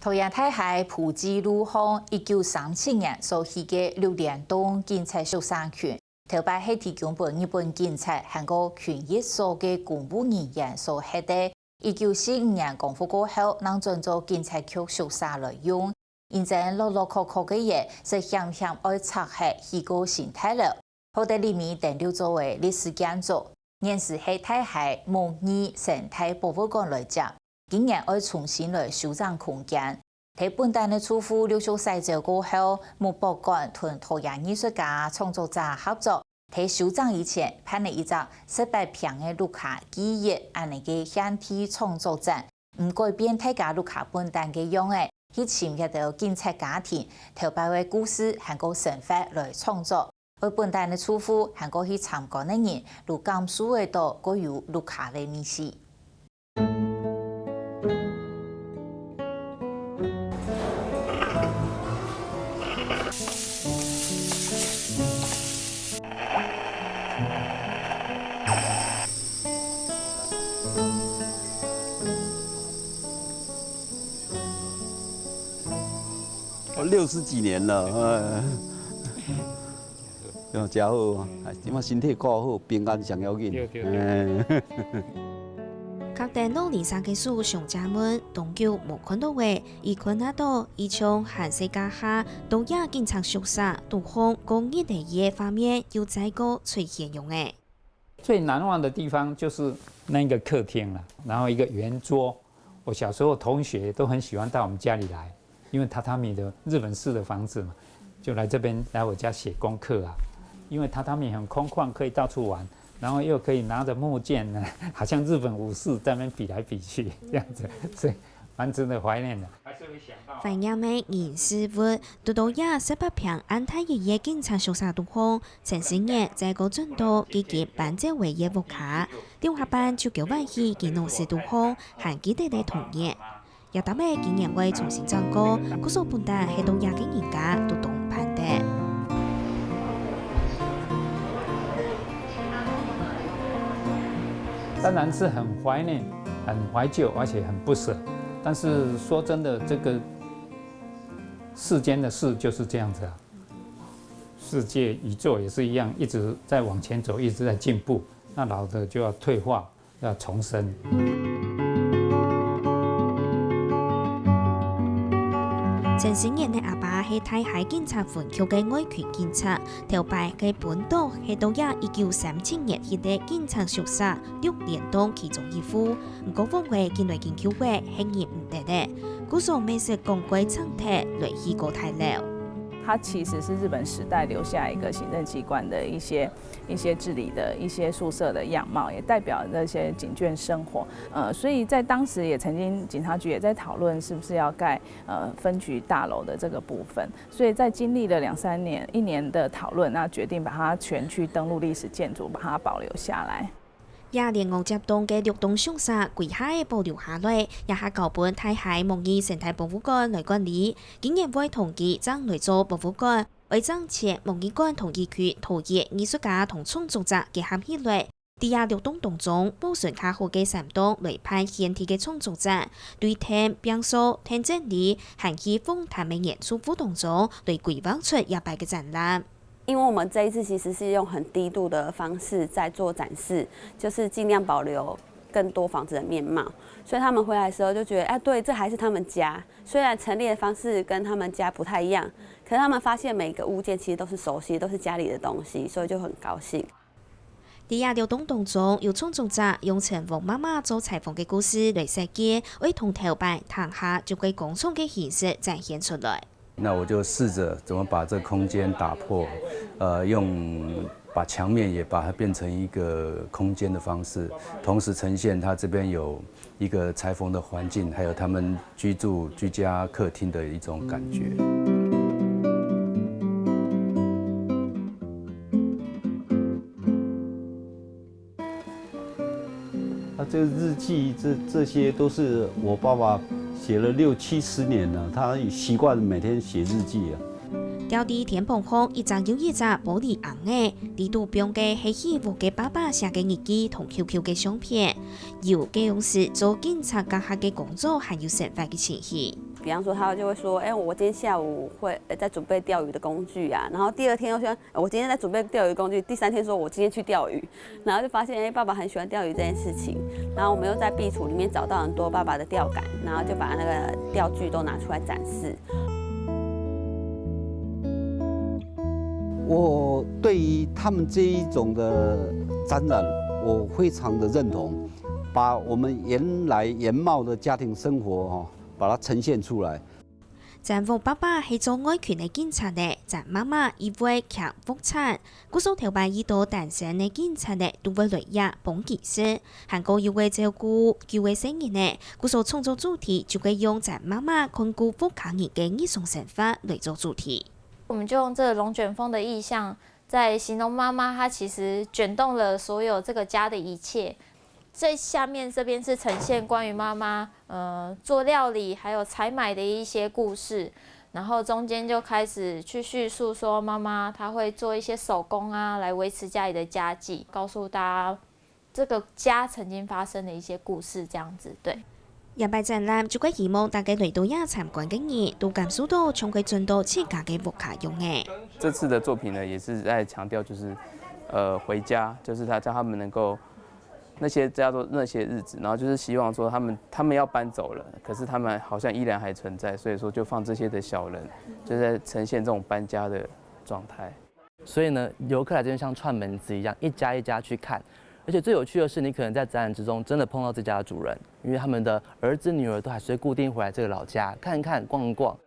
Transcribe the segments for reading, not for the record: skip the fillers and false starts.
桃园太海普济路巷1937年所起的6联栋警察宿舍群，头摆是提供给日本警察和个权益所的公务人员所设的。1945年光复过后，能转做警察局宿舍来用。现在落落壳壳的嘢是险险爱拆下虚构形态了。后在里面登录作为历史建筑，现时是太海模拟生态博物馆来讲。今年要重新来修整空间，在本地的出乎留学赛照过后，博物馆同桃园艺术家、创作者合作，在修整以前办了一个18平的卢卡记忆安尼个现体创作展，唔改变大家卢卡本地嘅样诶，去深入到警察家庭、头摆嘅故事和个神法来创作，为本地的出乎和个去参观的人，如感受得到个有卢卡的历史。60几年了，用真好，即马身体顾好，平安上要紧。各地努力上技术上家门，东九无看到话，伊看得到，伊从韩世家下，都也经常宿舍，都向工业的业方面有在个出现用诶。最难忘的地方就是那个客厅了，然后一个圆桌。我小时候同学都很喜欢到我们家里来。因为榻榻米的日本式的房子嘛，就来这边来我家写功课啊。因为榻榻米很空旷，可以到处玩，然后又可以拿着木剑呢，好像日本武士在那边比来比去这样子，所以蛮值得怀念的。繁阳的银师傅，都到也18平安泰爷爷警察宿舍度空，陈新业在个转度积极办这为业务卡，中下班就9万起给老师度空，含基地的同意。也搭配今年会重新整歌，古所本地系到亚经人家都懂判的。当然是很怀念、很怀旧，而且很不舍。但是说真的，这个世间的事就是这样子啊。世界、宇宙也是一样，一直在往前走，一直在进步。那老的就要退化，要重生。陈新业的阿爸是太海警察分局的外区警察，头摆嘅本岛是到也1937年起的警察宿舍6联栋其中一户，不过峰会近来研究会显然唔得的，古所美食公规常态类似个太老。它其实是日本时代留下一个行政机关的一些治理的一些宿舍的样貌，也代表那些警眷生活。所以在当时也曾经警察局也在讨论是不是要盖分局大楼的这个部分。所以在经历了2-3年1年的讨论，那决定把它全区登录历史建筑，把它保留下来。也连续接动嘅6栋宿舍归下嘅保留下来，也下交本太海模拟生态博物馆来管理，今年会同意将来做博物馆，为增设模拟馆同意区陶艺艺术家同创作者结合起来。第6栋当中，保存较好嘅3栋来派现体嘅创作者，对听表述、听真理，含起访谈嘅演出活动中，对规划出一摆嘅展览。因为我们这一次其实是用很低度的方式在做展示，就是尽量保留更多房子的面貌，所以他们回来的时候就觉得，哎，对，这还是他们家。虽然陈列的方式跟他们家不太一样，可是他们发现每个物件其实都是熟悉，都是家里的东西，所以就很高兴。第6栋当中，有创作者用陈凤妈妈做采访的故事来设计，为同头摆谈下就归公创的形式展现出来。那我就试着怎么把这空间打破，用把墙面也把它变成一个空间的方式，同时呈现它这边有一个裁缝的环境，还有他们居家客厅的一种感觉。这个日记，这些都是我爸爸写了60-70年了，他习惯每天写日记啊。掉伫天棚上一张又一张玻璃红的，地图标嘅係希望嘅爸爸寫嘅日記同 QQ 嘅相片，由嘅用是做警察家下嘅工作，還有生活嘅情形。比方说他就会说，我今天下午会在准备钓鱼的工具啊，然后第二天又说，我今天在准备钓鱼工具，第3天说我今天去钓鱼，然后就发现，爸爸很喜欢钓鱼这件事情，然后我们又在壁橱里面找到很多爸爸的钓竿，然后就把那个钓具都拿出来展示。我对于他们这一种的展览，我非常的认同，把我们原貌的家庭生活把它呈现出来。展服爸爸係做愛權嘅警察嘅，展媽媽以為強復產，古數頭擺依度誕生嘅警察嘅都會累壓綁技師，韓國要為照顧叫為成人嘅，古數創作主題就會用展媽媽控股復抗人嘅藝術手法嚟做主題。我們就用這個龍捲風的意象，在形容媽媽，她其實捲動了所有這個家的一切。最下面這邊是呈現關於媽媽，做料理還有採買的一些故事，然後中間就開始去敘述說媽媽她會做一些手工啊，來維持家裡的家計，告訴大家這個家曾經發生的一些故事，這樣子，對。入擺展覽就會希望大家嚟到也參觀嘅人都感受到從佢進到自家嘅屋企用嘅。這次的作品呢，也是在強調就是回家，就是他叫他們能夠那些叫做那些日子，然後就是希望說他們要搬走了，可是他們好像依然還存在，所以說就放這些的小人，就在呈現這種搬家的狀態。所以呢，遊客來這邊像串門子一樣，一家一家去看。而且最有趣的是，你可能在展覽之中真的碰到這家的主人，因為他們的兒子女兒都還是會固定回來這個老家看一看、逛一逛。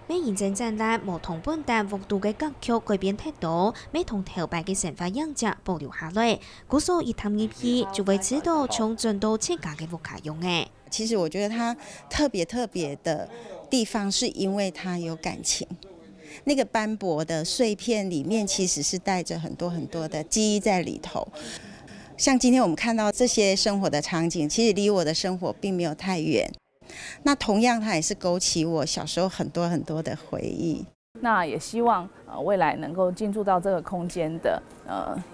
每現正展覽無同本地幅度嘅歌曲改編太多，每同頭擺嘅神話樣則保留下來，故所一探入去就會知道從進到自家嘅屋企用嘅。其實我覺得它特別的地方，是因為它有感情。那個斑駁的碎片裡面，其實是帶着很多的記憶在裡頭。像今天我們看到這些生活的場景，其實離我的生活並沒有太遠。那同樣，它也是勾起我小時候很多的回憶。那也希望未來能夠進駐到這個空間的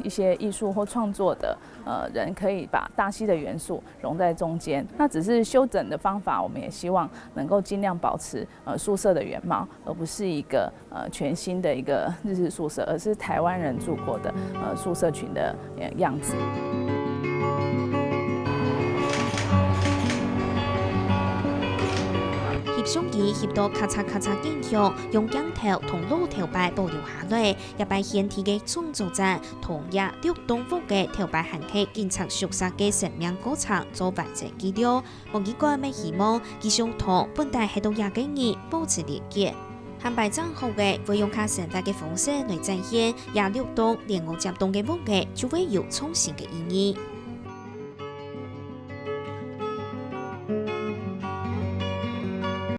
一些藝術或創作的人，可以把大溪的元素融在中間。那只是修整的方法，我們也希望能夠盡量保持宿舍的原貌，而不是一個全新的一個日式宿舍，而是台灣人住過的宿舍群的樣子。相機翕到咔嚓咔嚓影像，用鏡頭同路頭擺保留下來，也擺顯體嘅創作者同也六棟福嘅頭擺行起警察宿舍嘅生命過程做完整記錄。無幾個咩希望，繼續同本地喺度也嘅人保持連結。行擺賬號嘅會用卡生活嘅方式來展現，也六棟連我接棟嘅屋嘅就會有重新嘅意義。